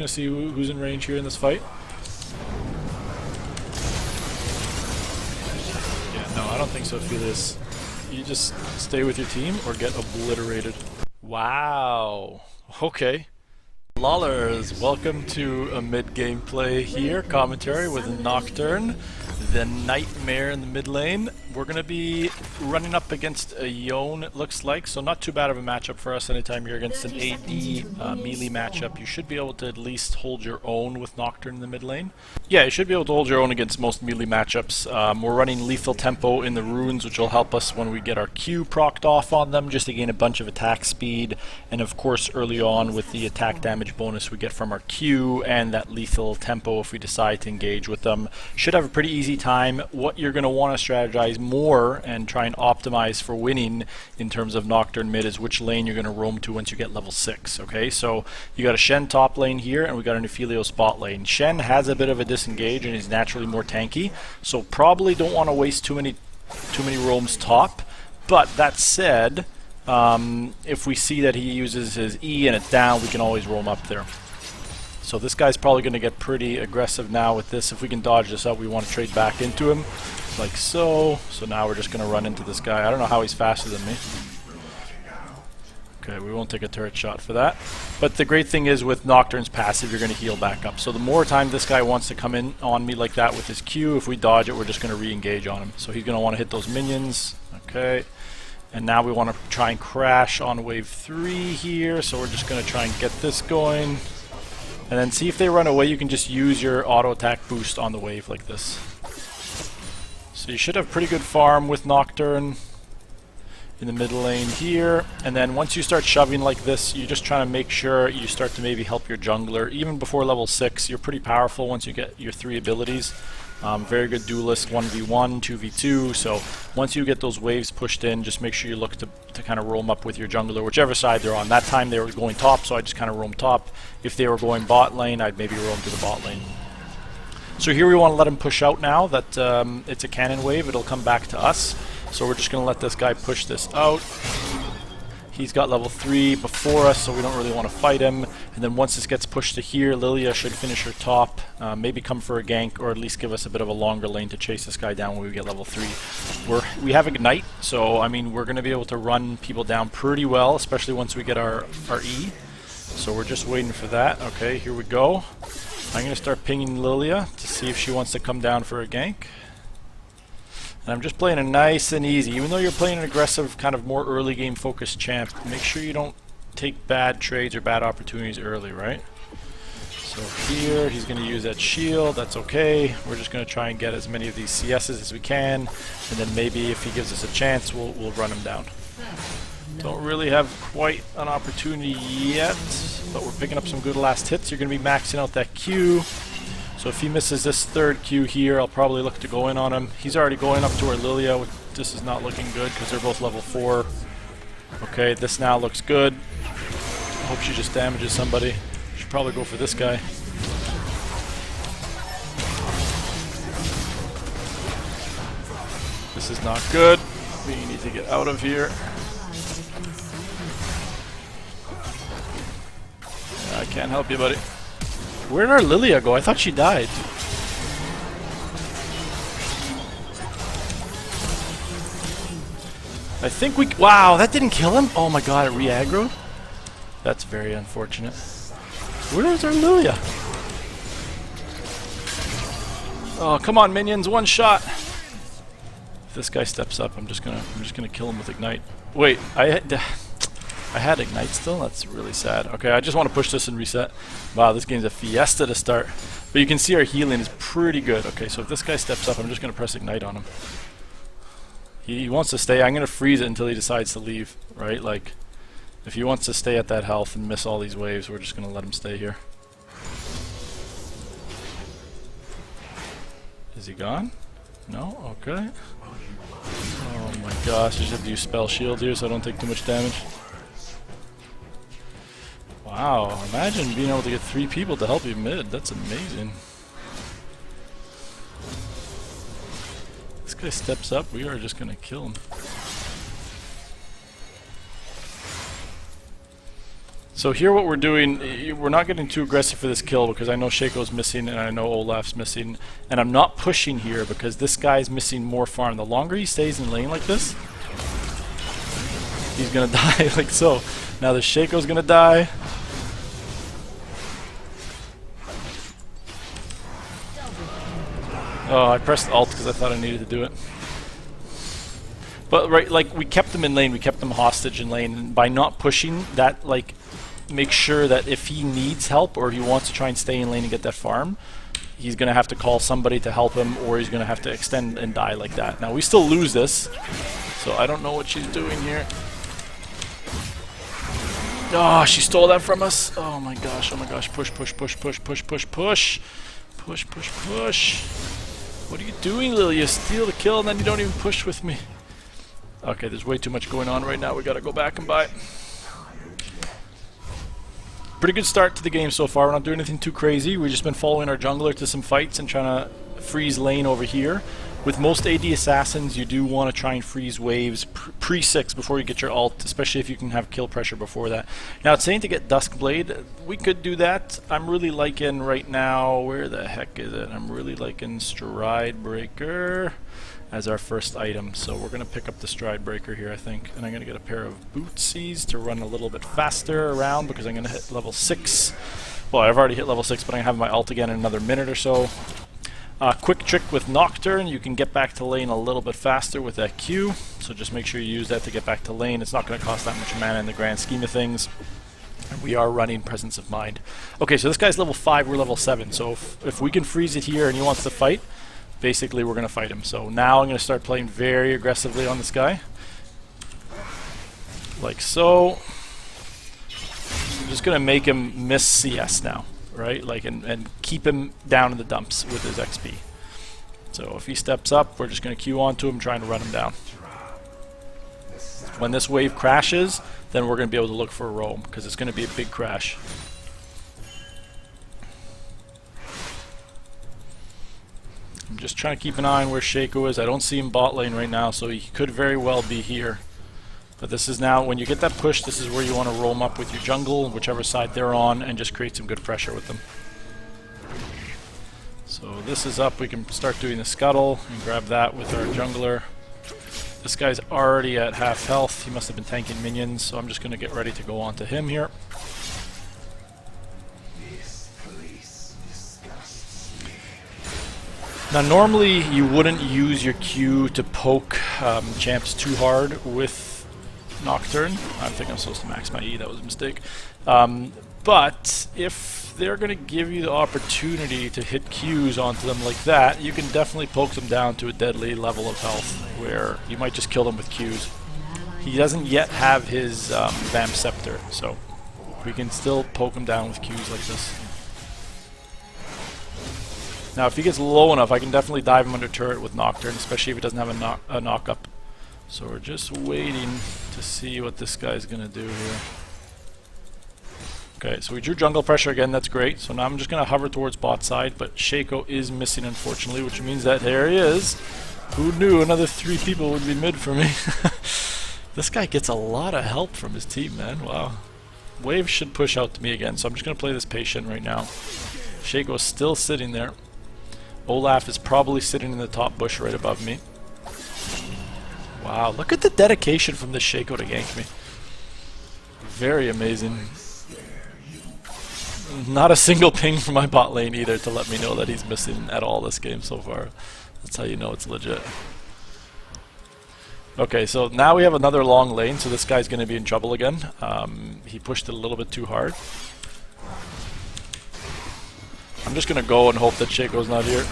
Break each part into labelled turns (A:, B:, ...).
A: gonna see who's in range here in this fight. Yeah, no, I don't think so, Felius. You just stay with your team or get obliterated. Wow. Okay. Lollers, welcome to a mid-game play here. Commentary with Nocturne, the nightmare in the mid lane. We're going to be running up against a Yone, it looks like, so not too bad of a matchup for us. Anytime you're against an AD melee matchup, you should be able to at least hold your own with Nocturne in the mid lane. Yeah, you should be able to hold your own against most melee matchups. We're running lethal tempo in the runes, which will help us when we get our Q procced off on them, just to gain a bunch of attack speed. And of course, early on with the attack damage bonus we get from our Q and that lethal tempo if we decide to engage with them. Should have a pretty easy time. What you're going to want to strategize more and try and optimize for winning in terms of Nocturne mid is which lane you're going to roam to once you get level 6. Okay, so you got a Shen top lane here and we got an Ophelio spot lane. Shen has a bit of a disengage and is naturally more tanky, so probably don't want to waste too many roams top. But that said, if we see that he uses his E and it's down, we can always roam up there. So this guy's probably going to get pretty aggressive now with this. If we can dodge this out, we want to trade back into him, like so. So now we're just going to run into this guy. I don't know how he's faster than me. Okay, we won't take a turret shot for that. But the great thing is with Nocturne's passive, you're going to heal back up. So the more time this guy wants to come in on me like that with his Q, if we dodge it, we're just going to re-engage on him. So he's going to want to hit those minions. Okay. And now we want to try and crash on wave 3 here. So we're just going to try and get this going. And then see if they run away, you can just use your auto attack boost on the wave like this. So you should have pretty good farm with Nocturne in the middle lane here. And then once you start shoving like this, you're just trying to make sure you start to maybe help your jungler. Even before level 6, you're pretty powerful once you get your 3 abilities. Very good duelist, 1v1, 2v2, so once you get those waves pushed in, just make sure you look to kind of roam up with your jungler, whichever side they're on. That time they were going top, so I just kind of roam top. If they were going bot lane, I'd maybe roam to the bot lane. So here we want to let him push out now that it's a cannon wave, it'll come back to us. So we're just going to let this guy push this out. He's got level 3 before us, so we don't really want to fight him. And then once this gets pushed to here, Lilia should finish her top, maybe come for a gank, or at least give us a bit of a longer lane to chase this guy down when we get level 3. We have Ignite, so I mean we're going to be able to run people down pretty well, especially once we get our E. So we're just waiting for that. Okay, here we go. I'm going to start pinging Lilia to see if she wants to come down for a gank. And I'm just playing it nice and easy. Even though you're playing an aggressive, kind of more early game focused champ, make sure you don't take bad trades or bad opportunities early, right? So here, he's going to use that shield. That's okay. We're just going to try and get as many of these CSs as we can. And then maybe if he gives us a chance, we'll run him down. Don't really have quite an opportunity yet, but we're picking up some good last hits. You're going to be maxing out that Q. So if he misses this third Q here, I'll probably look to go in on him. He's already going up to our Lilia. This is not looking good because they're both level 4. Okay, this now looks good. Hope she just damages somebody. Should probably go for this guy. This is not good. We need to get out of here. I can't help you, buddy. Where did our Lilia go? I thought she died. I think we... Wow, that didn't kill him? Oh my god, it re-aggroed? That's very unfortunate. Where is our Lilia? Oh, come on, minions, one shot! If this guy steps up, I'm just gonna kill him with Ignite. Wait, I had Ignite still? That's really sad. Okay, I just want to push this and reset. Wow, this game's a fiesta to start. But you can see our healing is pretty good. Okay, so if this guy steps up, I'm just going to press Ignite on him. He wants to stay. I'm going to freeze it until he decides to leave, right? Like, if he wants to stay at that health and miss all these waves, we're just going to let him stay here. Is he gone? No? Okay. Oh my gosh, I just have to use Spell Shield here so I don't take too much damage. Wow, imagine being able to get 3 people to help you mid. That's amazing. This guy steps up, we are just gonna kill him. So here what we're doing, we're not getting too aggressive for this kill because I know Shaco's missing and I know Olaf's missing. And I'm not pushing here because this guy's missing more farm. The longer he stays in lane like this, he's gonna die like so. Now the Shaco's gonna die. Oh, I pressed alt because I thought I needed to do it. But right, like we kept them in lane, we kept them hostage in lane, and by not pushing that, like, make sure that if he needs help or he wants to try and stay in lane and get that farm, he's gonna have to call somebody to help him, or he's gonna have to extend and die like that. Now we still lose this, so I don't know what she's doing here. Oh, she stole that from us. Oh my gosh, oh my gosh. Push, push, push, push, push, push, push. Push, push, push. What are you doing, Lily? You steal the kill and then you don't even push with me. Okay, there's way too much going on right now. We gotta go back and buy. Pretty good start to the game so far. We're not doing anything too crazy. We've just been following our jungler to some fights and trying to freeze lane over here. With most AD assassins, you do want to try and freeze waves pre-6 before you get your ult, especially if you can have kill pressure before that. Now, it's saying to get Duskblade. We could do that. I'm really liking right now, where the heck is it? I'm really liking Stridebreaker as our first item. So we're going to pick up the Stridebreaker here, I think. And I'm going to get a pair of bootsies to run a little bit faster around because I'm going to hit level 6. Well, I've already hit level 6, but I'm going to have my ult again in another minute or so. Quick trick with Nocturne, you can get back to lane a little bit faster with that Q, so just make sure you use that to get back to lane. It's not going to cost that much mana in the grand scheme of things. And we are running Presence of Mind. Okay, so this guy's level 5, we're level 7, so if we can freeze it here and he wants to fight, basically we're going to fight him. So now I'm going to start playing very aggressively on this guy. Like so. I'm just going to make him miss CS now. Right, like and keep him down in the dumps with his XP. So if he steps up, we're just going to queue onto him, trying to run him down. When this wave crashes, then we're going to be able to look for a roam because it's going to be a big crash. I'm just trying to keep an eye on where Shaco is. I don't see him bot lane right now, so he could very well be here. But this is now, when you get that push, this is where you want to roam up with your jungle, whichever side they're on, and just create some good pressure with them. So this is up, we can start doing the scuttle and grab that with our jungler. This guy's already at half health, he must have been tanking minions, so I'm just going to get ready to go on to him here. Now normally you wouldn't use your Q to poke champs too hard with Nocturne. I think I'm supposed to max my E, that was a mistake. But if they're going to give you the opportunity to hit Qs onto them like that, you can definitely poke them down to a deadly level of health where you might just kill them with Qs. He doesn't yet have his Vamp Scepter, so we can still poke him down with Qs like this. Now if he gets low enough, I can definitely dive him under turret with Nocturne, especially if he doesn't have a knock-up. So we're just waiting to see what this guy's going to do here. Okay, so we drew jungle pressure again, that's great. So now I'm just going to hover towards bot side, but Shaco is missing unfortunately, which means that there he is. Who knew another 3 people would be mid for me? This guy gets a lot of help from his team, man. Wow. Wave should push out to me again, so I'm just going to play this patient right now. Shaco's still sitting there. Olaf is probably sitting in the top bush right above me. Wow, look at the dedication from this Shaco to gank me. Very amazing. Not a single ping from my bot lane either to let me know that he's missing at all this game so far. That's how you know it's legit. Okay, so now we have another long lane, so this guy's going to be in trouble again. He pushed it a little bit too hard. I'm just going to go and hope that Shaco's not here.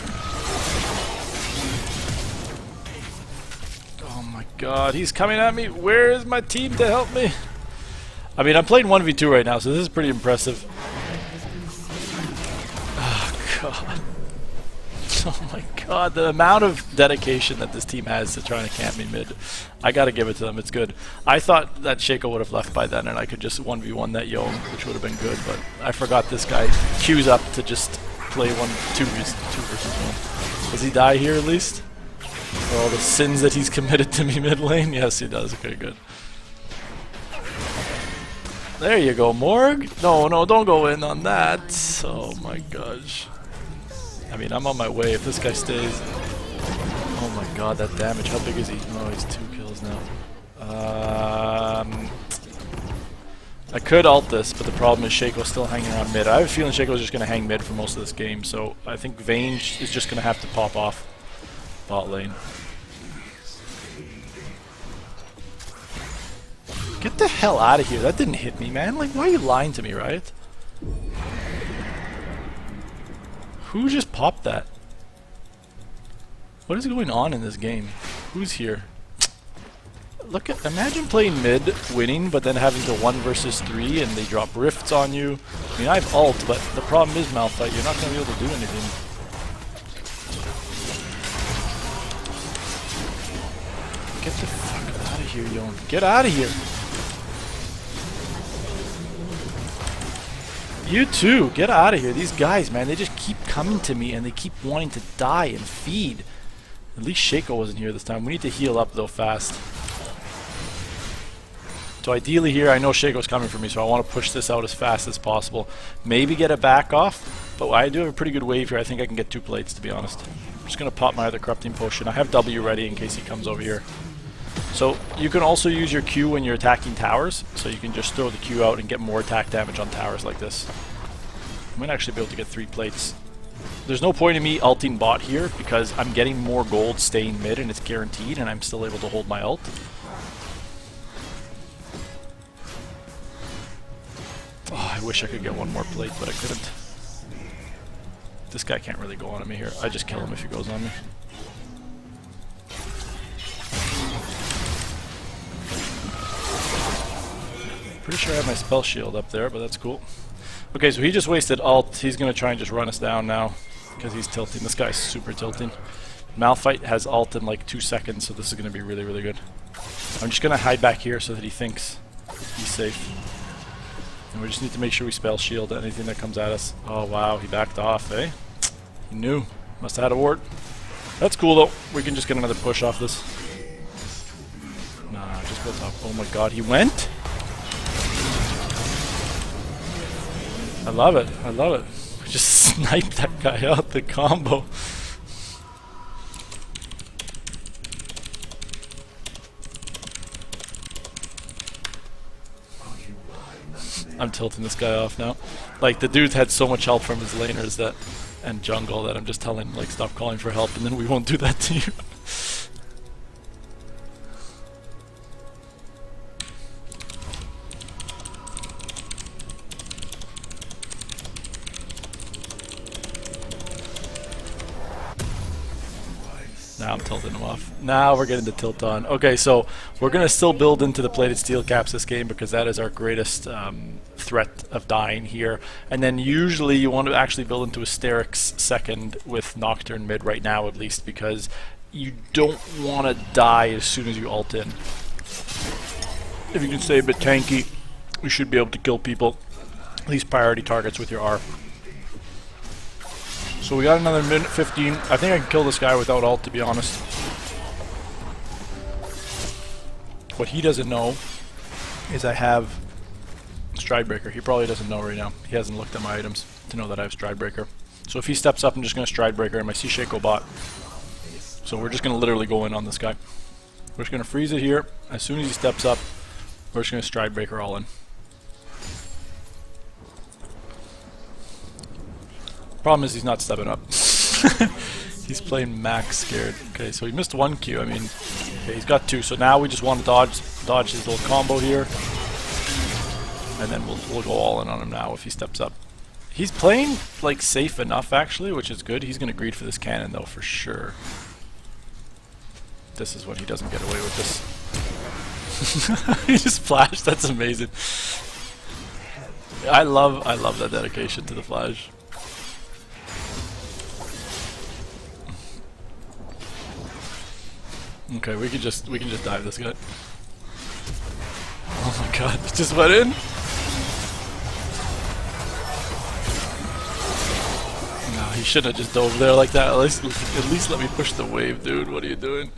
A: God, he's coming at me. Where is my team to help me? I mean, I'm playing 1v2 right now, so this is pretty impressive. Oh, God. Oh, my God. The amount of dedication that this team has to trying to camp me mid. I gotta give it to them. It's good. I thought that Shaco would have left by then, and I could just 1v1 that Yone, which would have been good, but I forgot this guy queues up to just play 2 versus 1. Does he die here at least? For all the sins that he's committed to me mid lane? Yes, he does. Okay, good. There you go, Morg. No, no, don't go in on that. Oh my gosh. I mean, I'm on my way if this guy stays. Oh my god, that damage. How big is he? Oh, he's 2 kills now. I could ult this, but the problem is Shaco's still hanging around mid. I have a feeling Shaco's just going to hang mid for most of this game, so I think Vayne is just going to have to pop off bot lane. Get the hell out of here. That didn't hit me, man. Like, why are you lying to me, right? Who just popped that? What is going on in this game? Who's here? Look at, imagine playing mid, winning, but then having to 1 versus 3 and they drop rifts on you. I mean, I have ult, but the problem is, Malphite, you're not going to be able to do anything. Get the fuck out of here, Yon. Get out of here. You too, get out of here. These guys, man, they just keep coming to me and they keep wanting to die and feed. At least Shaco wasn't here this time. We need to heal up though fast. So ideally here, I know Shaco's coming for me, so I want to push this out as fast as possible. Maybe get a back off, but I do have a pretty good wave here. I think I can get 2 plates, to be honest. I'm just going to pop my other corrupting potion. I have W ready in case he comes over here. So you can also use your Q when you're attacking towers, so you can just throw the Q out and get more attack damage on towers like this. I might actually be able to get 3 plates. There's no point in me ulting bot here because I'm getting more gold staying mid and it's guaranteed, and I'm still able to hold my ult. Oh, I wish I could get 1 more plate, but I couldn't. This guy can't really go on me here. I just kill him if he goes on me. Pretty sure I have my spell shield up there, but that's cool. Okay, so he just wasted ult. He's going to try and just run us down now because he's tilting. This guy's super tilting. Malphite has ult in like 2 seconds, so this is going to be really, really good. I'm just going to hide back here so that he thinks he's safe. And we just need to make sure we spell shield anything that comes at us. Oh wow, he backed off, eh? He knew. Must have had a ward. That's cool though. We can just get another push off this. Nah, just go top. Oh my god, he went? I love it. I love it. We just sniped that guy out, the combo. I'm tilting this guy off now. Like, the dude had so much help from his laners that, and jungle, that I'm just telling him, like, stop calling for help and then we won't do that to you. Now I'm tilting him off. Now we're getting the tilt on. Okay, so we're going to still build into the plated steel caps this game because that is our greatest threat of dying here. And then usually you want to actually build into Asterix second with Nocturne mid right now at least, because you don't want to die as soon as you ult in. If you can stay a bit tanky, you should be able to kill people, at least priority targets with your R. So we got another minute 15. I think I can kill this guy without ult, to be honest. What he doesn't know is I have Stridebreaker. He probably doesn't know right now. He hasn't looked at my items to know that I have Stridebreaker. So if he steps up, I'm just going to Stridebreaker him. I see Shaco bot. So we're just going to literally go in on this guy. We're just going to freeze it here. As soon as he steps up, we're just going to Stridebreaker all in. Problem is he's not stepping up. He's playing max scared. Okay, so he missed 1 Q. I mean, okay, he's got 2. So now we just want to dodge his little combo here, and then we'll go all in on him now if he steps up. He's playing like safe enough actually, which is good. He's gonna greed for this cannon though for sure. This is when he doesn't get away with this. He just flashed. That's amazing. I love that dedication to the flash. Okay, we can just dive this guy. Oh my god, he just went in. No, he shouldn't have just dove there like that. At least let me push the wave, dude. What are you doing?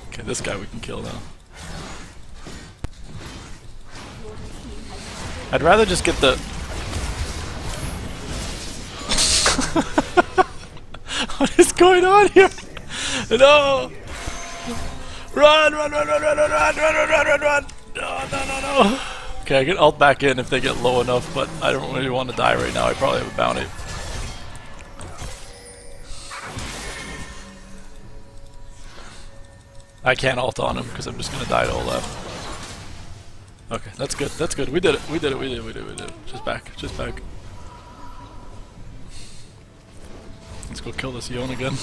A: Okay, this guy we can kill now. I'd rather just get the... What is going on here? No! Run, run, run, run, run, run, run, run, run, run, run, run! No, no, no, no. Okay, I can ult back in if they get low enough, but I don't really want to die right now. I probably have a bounty. I can't ult on him because I'm just gonna die to Olaf. Okay, that's good. That's good. We did it. We did it. We did it. We did it. We did it. Just back. Just back. Let's go kill this Yone again.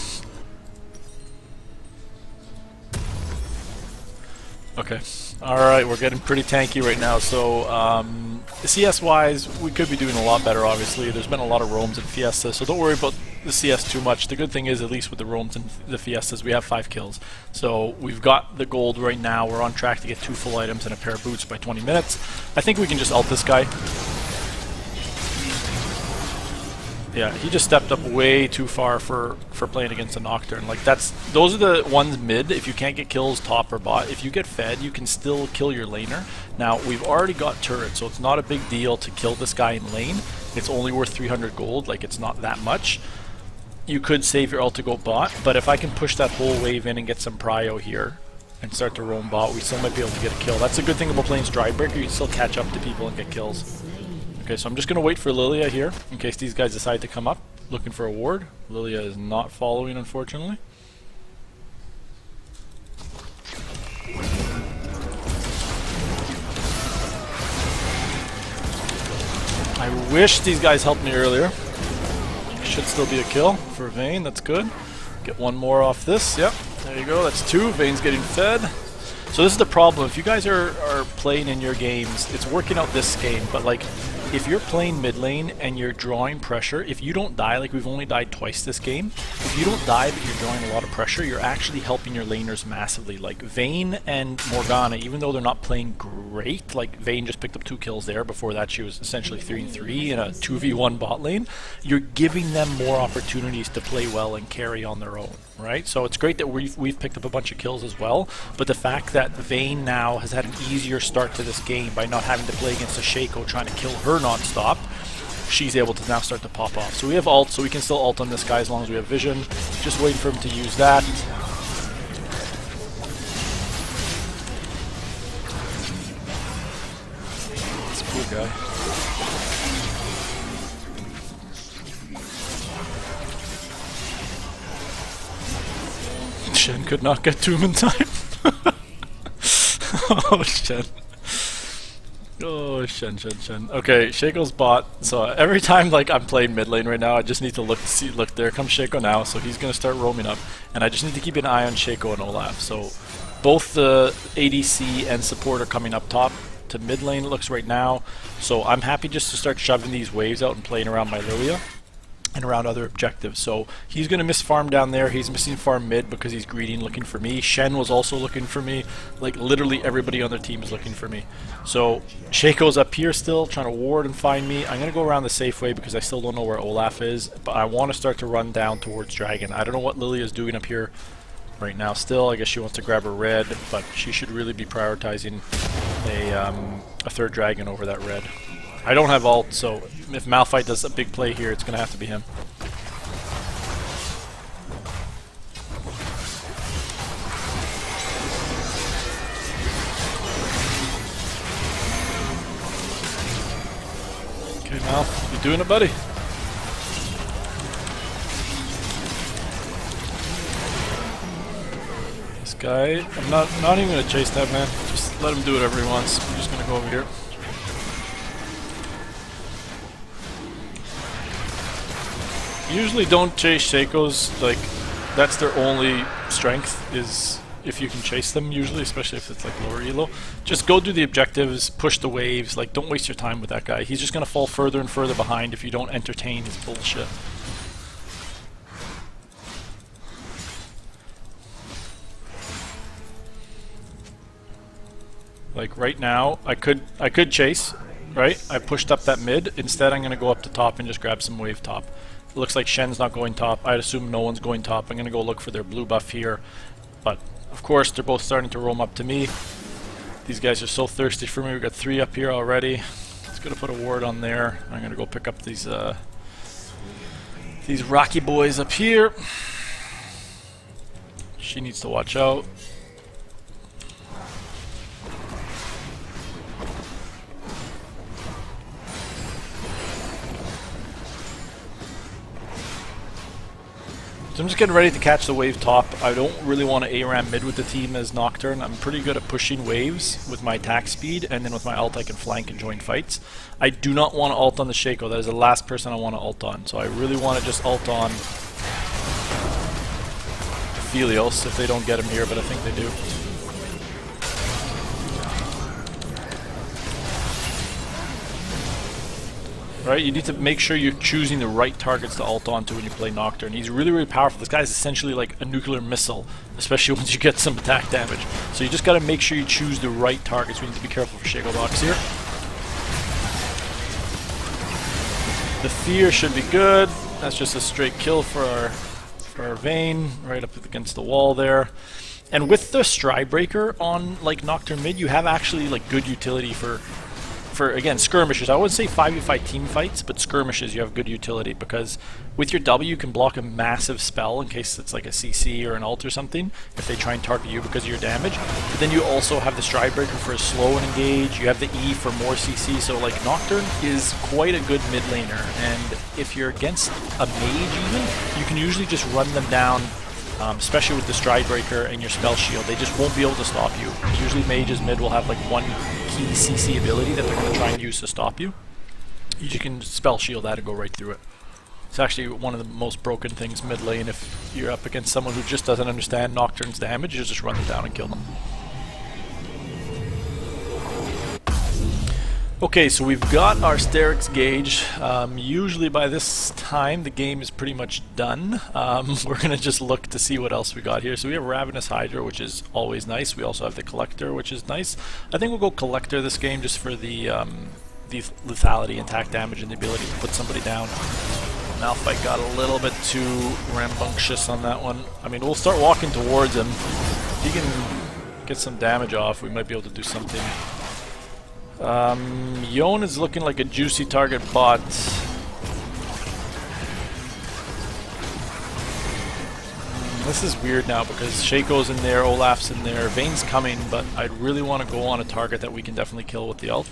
A: Okay. Alright, we're getting pretty tanky right now, so CS-wise, we could be doing a lot better, obviously. There's been a lot of roams in Fiesta, so don't worry about the CS too much. The good thing is, at least with the roams and the Fiestas, we have 5 kills. So we've got the gold right now. We're on track to get 2 full items and a pair of boots by 20 minutes. I think we can just ult this guy. Yeah, he just stepped up way too far for playing against a Nocturne. Like those are the ones mid. If you can't get kills top or bot, if you get fed, you can still kill your laner. Now we've already got turret, so it's not a big deal to kill this guy in lane. It's only worth 300 gold. Like it's not that much. You could save your ult to go bot, but if I can push that whole wave in and get some prio here and start to roam bot, we still might be able to get a kill. That's a good thing about playing Stridebreaker. You can still catch up to people and get kills. Okay, so I'm just going to wait for Lilia here, in case these guys decide to come up, looking for a ward. Lilia is not following, unfortunately. I wish these guys helped me earlier. Should still be a kill for Vayne, that's good. Get one more off this, yep, there you go, that's 2. Vayne's getting fed. So this is the problem, if you guys are playing in your games, it's working out this game, but like, if you're playing mid lane and you're drawing pressure, if you don't die, like we've only died twice this game, if you don't die but you're drawing a lot of pressure, you're actually helping your laners massively. Like Vayne and Morgana, even though they're not playing great, like Vayne just picked up 2 kills there, before that she was essentially 3-3 in a 2v1 bot lane, you're giving them more opportunities to play well and carry on their own, right? So it's great that we've picked up a bunch of kills as well, but the fact that Vayne now has had an easier start to this game by not having to play against a Shaco trying to kill her non-stop, she's able to now start to pop off. So we have ult, so we can still ult on this guy as long as we have vision. Just waiting for him to use that. It's a cool guy. Shen could not get to him in time. Oh, Shen. Oh, Shen. Okay, Shaco's bot. So every time like I'm playing mid lane right now, I just need to look, there comes Shaco now, so he's going to start roaming up. And I just need to keep an eye on Shaco and Olaf. So both the ADC and support are coming up top to mid lane, it looks right now. So I'm happy just to start shoving these waves out and playing around my Lilia and around other objectives. So he's going to miss farm down there. He's missing farm mid because he's greedy and looking for me. Shen was also looking for me. Like literally everybody on their team is looking for me. So Shaco's up here still trying to ward and find me. I'm going to go around the safe way because I still don't know where Olaf is, but I want to start to run down towards Dragon. I don't know what Lilia is doing up here right now still. I guess she wants to grab her red, but she should really be prioritizing a third Dragon over that red. I don't have ult, so if Malphite does a big play here, it's going to have to be him. Okay, Mal, you doing it, buddy? This guy, I'm not even going to chase that man. Just let him do whatever he wants. I'm just going to go over here. Usually don't chase Shakos, like that's their only strength, is if you can chase them usually, especially if it's like lower elo. Just go do the objectives, push the waves, like don't waste your time with that guy. He's just gonna fall further and further behind if you don't entertain his bullshit. Like right now, I could chase, right? I pushed up that mid, instead I'm gonna go up to top and just grab some wave top. It looks like Shen's not going top. I'd assume no one's going top. I'm going to go look for their blue buff here. But, of course, they're both starting to roam up to me. These guys are so thirsty for me. We've got 3 up here already. Let's gonna put a ward on there. I'm gonna go pick up these rocky boys up here. She needs to watch out. So I'm just getting ready to catch the wave top. I don't really want to ARAM mid with the team as Nocturne. I'm pretty good at pushing waves with my attack speed, and then with my ult I can flank and join fights. I do not want to ult on the Shaco. That is the last person I want to ult on. So I really want to just ult on Phelios if they don't get him here, but I think they do. Right, you need to make sure you're choosing the right targets to ult onto when you play Nocturne. He's really, really powerful. This guy's essentially like a nuclear missile, especially once you get some attack damage. So you just got to make sure you choose the right targets. We need to be careful for Shaco Box here. The fear should be good. That's just a straight kill for our Vayne, right up against the wall there. And with the Stridebreaker on like Nocturne mid, you have actually like good utility for again, skirmishes. I wouldn't say 5v5 team fights, but skirmishes you have good utility, because with your W you can block a massive spell in case it's like a CC or an ult or something, if they try and target you because of your damage. But then you also have the Stridebreaker for a slow and engage, you have the E for more CC, so like Nocturne is quite a good mid laner, and if you're against a mage even, you can usually just run them down. Especially with the Stridebreaker and your spell shield, they just won't be able to stop you. Usually mages mid will have like one key CC ability that they're going to try and use to stop you. You just can spell shield that and go right through it. It's actually one of the most broken things mid lane. If you're up against someone who just doesn't understand Nocturne's damage, you just run them down and kill them. Okay, so we've got our Sterix gauge. Usually by this time the game is pretty much done. We're going to just look to see what else we got here. So we have Ravenous Hydra, which is always nice. We also have the Collector, which is nice. I think we'll go Collector this game just for the lethality, attack damage, and the ability to put somebody down. Malphite got a little bit too rambunctious on that one. I mean, we'll start walking towards him. If he can get some damage off, we might be able to do something. Yone is looking like a juicy target bot. This is weird now because Shaco's in there, Olaf's in there, Vayne's coming, but I'd really want to go on a target that we can definitely kill with the ult.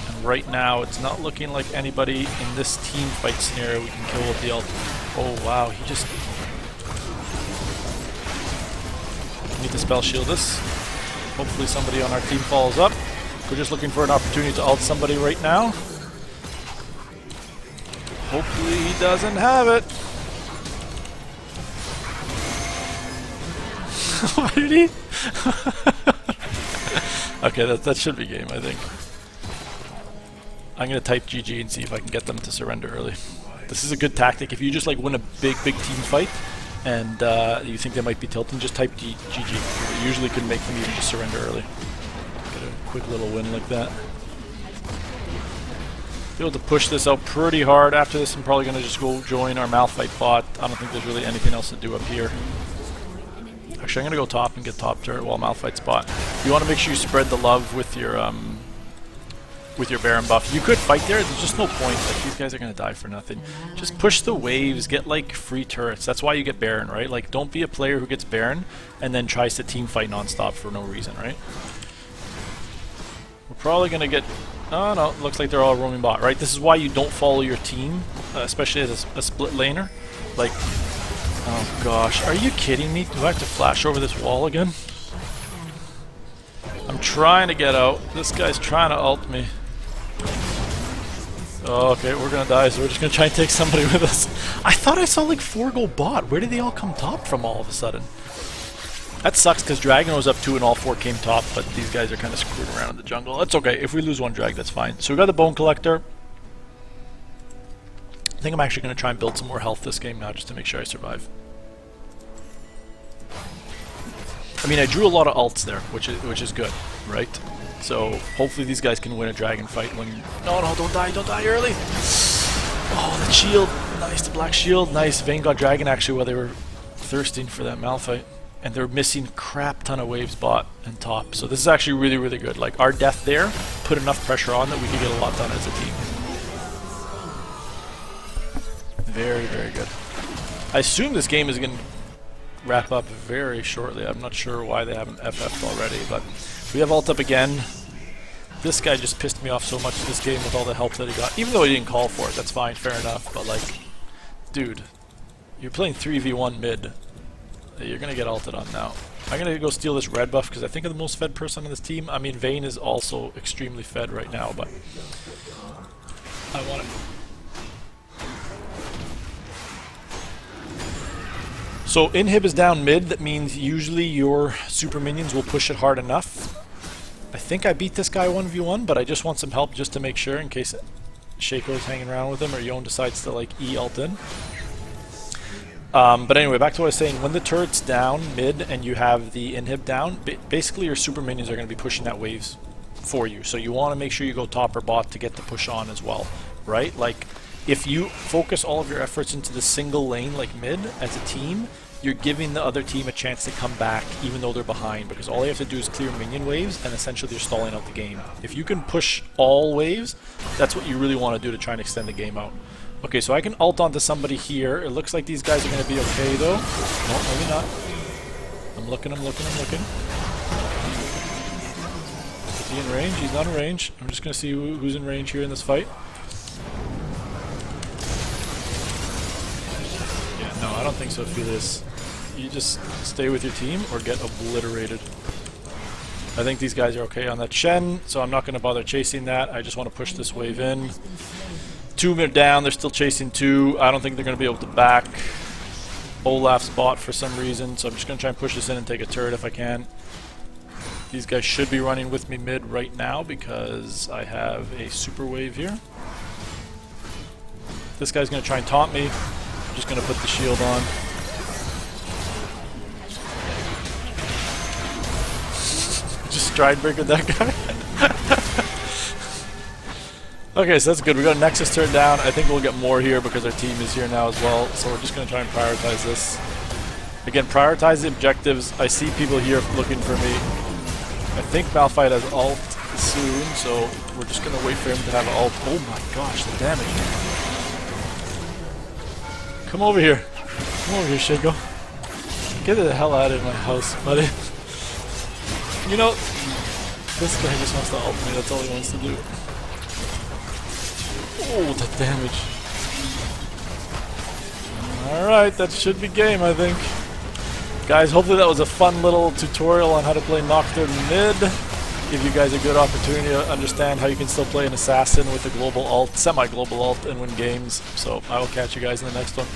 A: And right now it's not looking like anybody in this team fight scenario we can kill with the ult. Oh wow, he just... We need to spell shield this. Hopefully somebody on our team follows up. We're just looking for an opportunity to ult somebody right now. Hopefully he doesn't have it. Why did he? Okay, that should be game, I think. I'm gonna type GG and see if I can get them to surrender early. This is a good tactic. If you just like win a big team fight and you think they might be tilting, just type GG. It usually can make them even just surrender early. Quick little win like that. Be able to push this out pretty hard. After this I'm probably going to just go join our Malphite bot. I don't think there's really anything else to do up here. Actually I'm going to go top and get top turret while Malphite's bot. You want to make sure you spread the love with your Baron buff. You could fight there, there's just no point. Like, these guys are going to die for nothing. Just push the waves, get like free turrets. That's why you get Baron, right? Like, don't be a player who gets Baron and then tries to team fight non-stop for no reason, right? We're probably going to get... Oh no, looks like they're all roaming bot, right? This is why you don't follow your team, especially as a split laner. Like, oh gosh, are you kidding me? Do I have to flash over this wall again? I'm trying to get out. This guy's trying to ult me. Oh, okay, we're going to die, so we're just going to try and take somebody with us. I thought I saw like 4 go bot. Where did they all come top from all of a sudden? That sucks because Dragon was up 2 and all 4 came top, but these guys are kind of screwed around in the jungle. That's okay. If we lose one drag, that's fine. So we got the Bone Collector. I think I'm actually going to try and build some more health this game now just to make sure I survive. I mean, I drew a lot of ults there, which is good, right? So hopefully these guys can win a dragon fight when... No, don't die early! Oh, that shield! Nice, the black shield, nice. Vayne got dragon actually while they were thirsting for that Malphite. And they're missing crap ton of waves bot and top. So this is actually really, really good. Like, our death there put enough pressure on that we could get a lot done as a team. Very, very good. I assume this game is going to wrap up very shortly. I'm not sure why they haven't FF'd already, but we have ult up again. This guy just pissed me off so much this game with all the help that he got. Even though he didn't call for it, that's fine, fair enough. But like, dude, you're playing 3v1 mid. You're going to get ulted on now. I'm going to go steal this red buff because I think I'm the most fed person on this team. I mean, Vayne is also extremely fed right now, but I want it. So inhib is down mid. That means usually your super minions will push it hard enough. I think I beat this guy 1v1, but I just want some help just to make sure in case Shaco's hanging around with him or Yon decides to like E-ult in. But anyway, back to what I was saying. When the turret's down mid and you have the inhib down, basically your super minions are going to be pushing that waves for you. So you want to make sure you go top or bot to get the push on as well, right? Like, if you focus all of your efforts into the single lane like mid as a team, you're giving the other team a chance to come back even though they're behind, because all you have to do is clear minion waves and essentially you're stalling out the game. If you can push all waves, that's what you really want to do to try and extend the game out. Okay, so I can ult onto somebody here. It looks like these guys are going to be okay though. No, maybe not. I'm looking. Is he in range? He's not in range. I'm just going to see who's in range here in this fight. Yeah, no, I don't think so, Felius. You just stay with your team or get obliterated. I think these guys are okay on that Shen, so I'm not going to bother chasing that. I just want to push this wave in. 2 are down, they're still chasing 2. I don't think they're going to be able to back Olaf's bot for some reason, so I'm just going to try and push this in and take a turret if I can. These guys should be running with me mid right now because I have a super wave here. This guy's going to try and taunt me. I'm just going to put the shield on. Just Stridebreaker that guy. Okay, so that's good. We got a Nexus turret down. I think we'll get more here because our team is here now as well. So we're just going to try and prioritize this. Again, prioritize the objectives. I see people here looking for me. I think Malphite has ult soon, so we're just going to wait for him to have ult. Oh my gosh, the damage. Come over here. Come over here, Shaco. Get the hell out of my house, buddy. You know, this guy just wants to ult me. That's all he wants to do. Oh, the damage. Alright, that should be game, I think. Guys, hopefully that was a fun little tutorial on how to play Nocturne mid. Give you guys a good opportunity to understand how you can still play an assassin with a global ult, semi-global ult, and win games. So I will catch you guys in the next one.